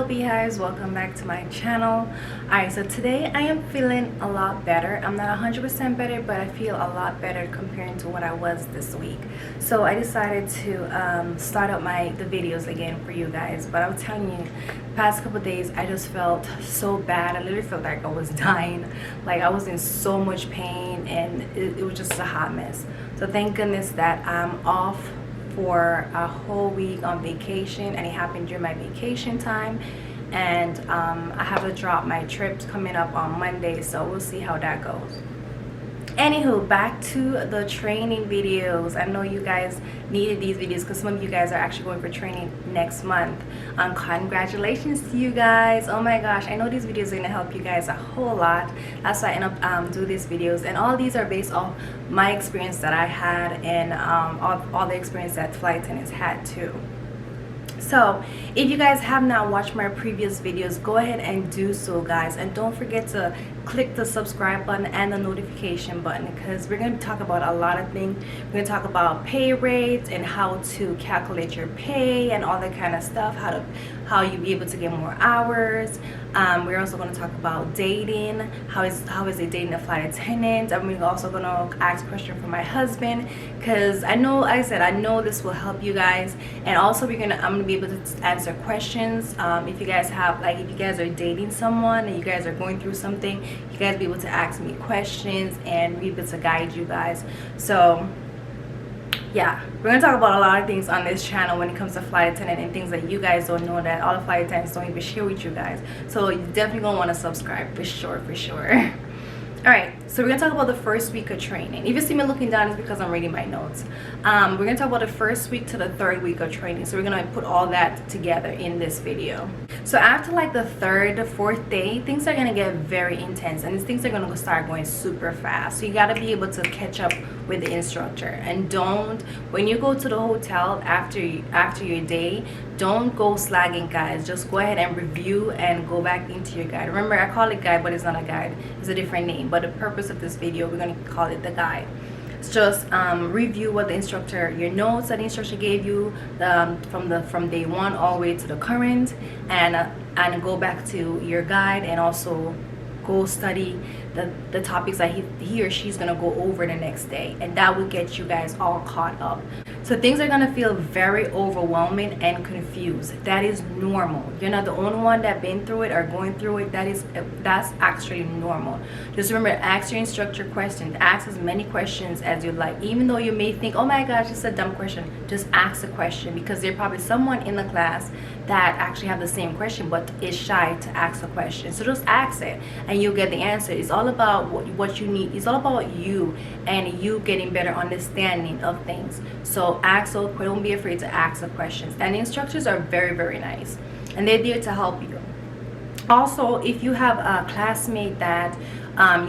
beehives, welcome back to my channel. Alright, so today I am feeling a lot better. I'm not 100% better, but I feel a lot better comparing to what I was this week. So I decided to start up the videos again for you guys. But I'm telling you, the past couple days I just felt so bad. I literally felt like I was dying. Like I was in so much pain, and it was just a hot mess. So thank goodness that I'm off for a whole week on vacation, and it happened during my vacation time. And I have to drop my trips coming up on Monday, so we'll see how that goes. Anywho, back to the training videos. I know you guys needed these videos because some of you guys are actually going for training next month. Congratulations to you guys. Oh my gosh, I know these videos are going to help you guys a whole lot. That's why I end up doing these videos, and all these are based off my experience that I had, and all the experience that flight attendants had too. So if you guys have not watched my previous videos, go ahead and do so, guys, and don't forget to click the subscribe button and the notification button, because we're going to talk about a lot of things. We're going to talk about pay rates and how to calculate your pay and all that kind of stuff, how you be able to get more hours. We're also going to talk about dating. How is it dating a flight attendant? And we're also going to ask a question for my husband, because I know, like I said, I know this will help you guys. And also I'm going to be able to answer questions. If you guys have, like, if you guys are dating someone and you guys are going through something, you guys be able to ask me questions and be able to guide you guys. So yeah, we're gonna talk about a lot of things on this channel when it comes to flight attendant, and things that you guys don't know, that all the flight attendants don't even share with you guys. So you definitely gonna want to subscribe for sure. All right, so we're gonna talk about the first week of training. If you see me looking down, it's because I'm reading my notes. We're gonna talk about the first week to the third week of training. So we're gonna put all that together in this video. So after like the third, fourth day, things are gonna get very intense, and things are gonna start going super fast. So you gotta be able to catch up with the instructor. And don't, when you go to the hotel after your day, don't go slagging, guys. Just go ahead and review and go back into your guide. Remember, I call it guide, but it's not a guide, it's a different name. But the purpose of this video, we're going to call it the guide. It's just review what the instructor, your notes that the instructor gave you from day one all the way to the current, and go back to your guide, and also go study the topics that he or she's gonna go over the next day, and that will get you guys all caught up. So things are gonna feel very overwhelming and confused. That is normal. You're not the only one that been through it or going through it. That's actually normal. Just remember, ask your instructor questions. Ask as many questions as you like. Even though you may think, oh my gosh, it's a dumb question, just ask the question, because there's probably someone in the class that actually have the same question but is shy to ask the question. So just ask it and you'll get the answer. It's all about what you need. It's all about you and you getting better understanding of things. So don't be afraid to ask the questions, and the instructors are very nice, and they're there to help you. Also, if you have a classmate that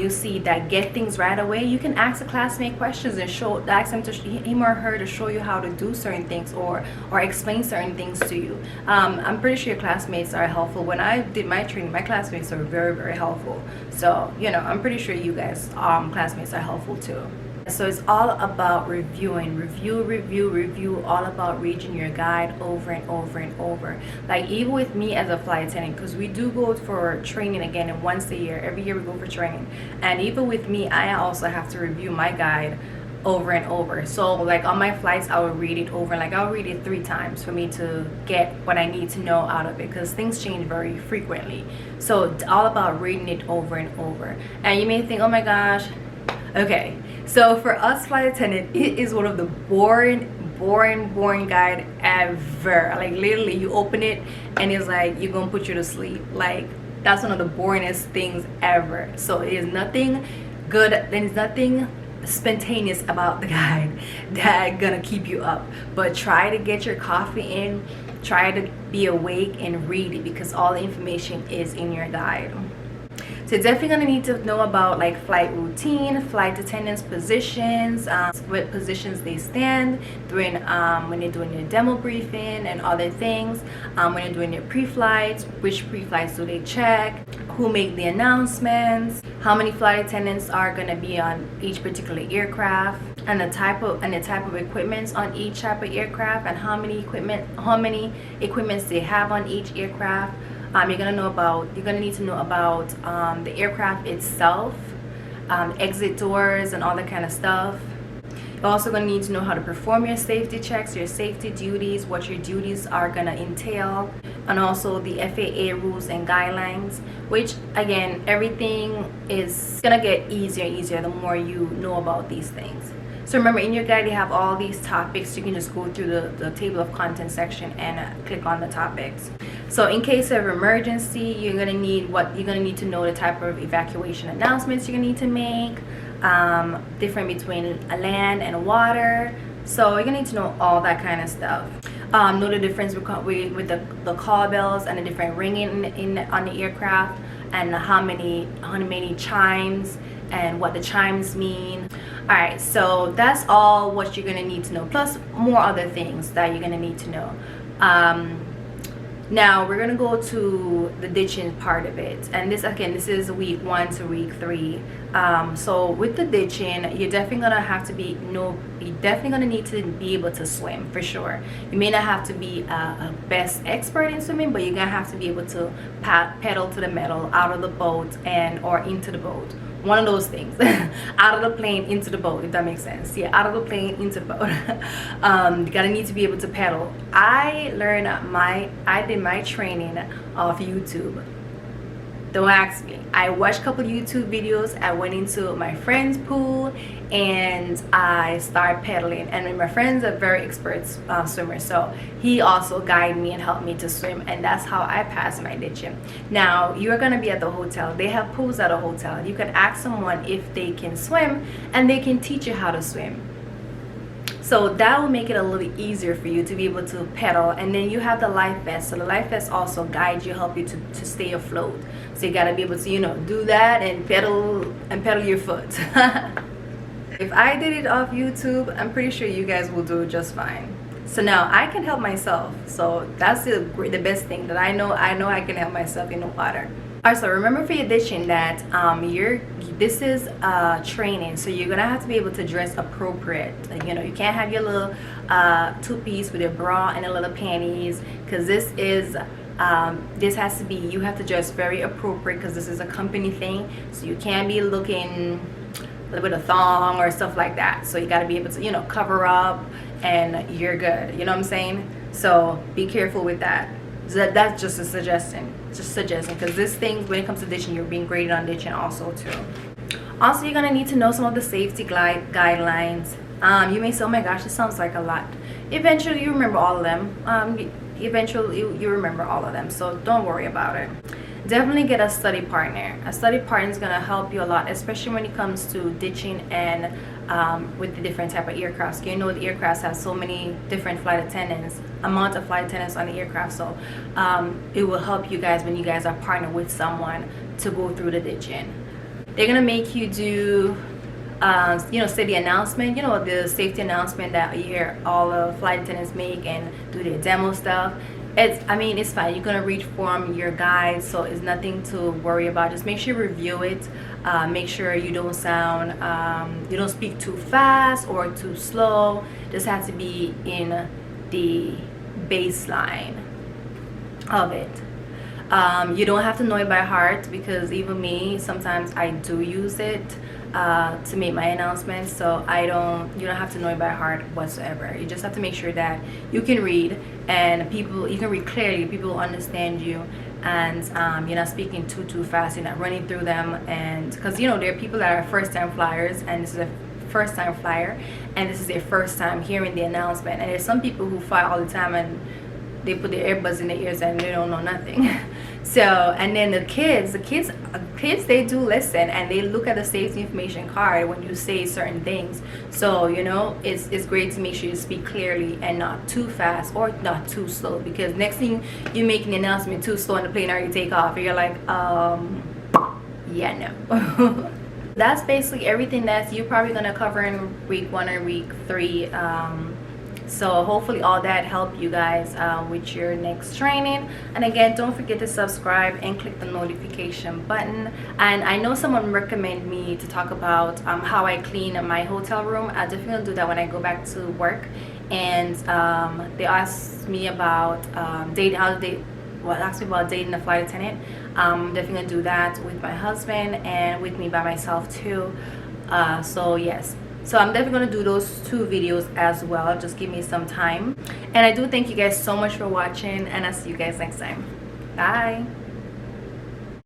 you see that get things right away, you can ask the classmate questions and ask him or her to show you how to do certain things, or explain certain things to you. I'm pretty sure your classmates are helpful. When I did my training, my classmates are very helpful. So I'm pretty sure you guys classmates are helpful too. So it's all about reviewing, review, all about reading your guide over and over. Like even with me as a flight attendant, because we do go for training again, and once a year, every year we go for training, and even with me, I also have to review my guide over and over. So like on my flights, I will read it over, like I'll read it 3 times for me to get what I need to know out of it, because things change very frequently. So it's all about reading it over and over. And you may think, oh my gosh, okay, so for us flight attendant, it is one of the boring guide ever. Like literally, you open it and it's like you're gonna put you to sleep. Like that's one of the boringest things ever. So it is nothing good, there's nothing spontaneous about the guide that gonna keep you up. But try to get your coffee in, try to be awake and read it, because all the information is in your guide. So you're definitely going to need to know about like flight routine, flight attendants positions, what positions they stand during when they're doing your demo briefing and other things, when they're doing your pre-flights, which pre-flights do they check, who make the announcements, how many flight attendants are going to be on each particular aircraft, and the type of equipments on each type of aircraft, and how many equipments they have on each aircraft. You're gonna need to know about the aircraft itself, exit doors and all that kind of stuff. You're also going to need to know how to perform your safety checks, your safety duties, what your duties are going to entail, and also the FAA rules and guidelines, which again, everything is going to get easier and easier the more you know about these things. So remember, in your guide you have all these topics. You can just go through the table of contents section and click on the topics. So in case of emergency, you're going to need to know the type of evacuation announcements you're going to need to make, different between a land and water. So you're gonna need to know all that kind of stuff. Know the difference with the call bells and the different ringing on the aircraft, and how many chimes and what the chimes mean. All right, so that's all what you're gonna need to know, plus more other things that you're gonna need to know. Now we're gonna go to the ditching part of it, and this is week 1 to week 3. So with the ditching, you're definitely gonna need to be able to swim for sure. You may not have to be a best expert in swimming, but you're gonna have to be able to pedal to the metal, out of the boat or into the boat. One of those things. Out of the plane into the boat, if that makes sense. Yeah, out of the plane into the boat. You gotta need to be able to pedal. I did my training off YouTube. Don't ask me. I watched a couple YouTube videos. I went into my friend's pool and I started pedaling. And my friend's a very expert swimmer, so he also guided me and helped me to swim. And that's how I passed my ditching. Now you're gonna be at the hotel. They have pools at a hotel. You can ask someone if they can swim, and they can teach you how to swim. So that will make it a little easier for you to be able to pedal. And then you have the life vest. So the life vest also guides you, help you to stay afloat. So you gotta be able to, do that and pedal your foot. If I did it off YouTube, I'm pretty sure you guys will do just fine. So now I can help myself. So that's the best thing, that I know I can help myself in the water. Alright, so remember for your ditching that this is training, so you're gonna have to be able to dress appropriate. Like, you can't have your little two-piece with your bra and a little panties, because you have to dress very appropriate, because this is a company thing. So you can't be looking a little bit of thong or stuff like that. So you got to be able to cover up, and you're good. You know what I'm saying? So be careful with that. That's just a suggestion, because this thing, when it comes to ditching, you're being graded on ditching also too. Also, you're gonna need to know some of the safety guidelines. You may say, oh my gosh, this sounds like a lot. Eventually you remember all of them. Eventually you remember all of them, so don't worry about it. Definitely get a study partner. A study partner is going to help you a lot, especially when it comes to ditching and with the different type of aircrafts. The aircrafts have so many different flight attendants, amount of flight attendants on the aircraft, so it will help you guys when you guys are partnered with someone to go through the ditching. They're going to make you do say the announcement, the safety announcement that you hear all the flight attendants make, and do their demo stuff. It's fine. You're gonna read from your guide, so it's nothing to worry about. Just make sure you review it. Make sure you don't speak too fast or too slow. Just has to be in the baseline of it. You don't have to know it by heart, because even me, sometimes I do use it to make my announcements. So you don't have to know it by heart whatsoever. You just have to make sure that you can read, and you can read clearly. People will understand you, and you're not speaking too fast. You're not running through them, and because there are people that are first-time flyers, and this is a first-time flyer, and this is their first time hearing the announcement. And there's some people who fly all the time, and they put their earbuds in their ears and they don't know nothing. So, and then the kids, they do listen, and they look at the safety information card when you say certain things. So, it's great to make sure you speak clearly and not too fast or not too slow, because next thing you're making the announcement too slow and the plane already take off, and you're like, yeah, no. That's basically everything that you're probably gonna cover in week 1 or week 3. So hopefully all that helped you guys with your next training. And again, don't forget to subscribe and click the notification button. And I know someone recommended me to talk about how I clean my hotel room. I definitely will do that when I go back to work. And they asked me about asked me about dating a flight attendant. I'm definitely gonna do that with my husband and with me by myself too. So yes, so I'm definitely gonna do those 2 videos as well. Just give me some time. And I do thank you guys so much for watching, and I'll see you guys next time. Bye.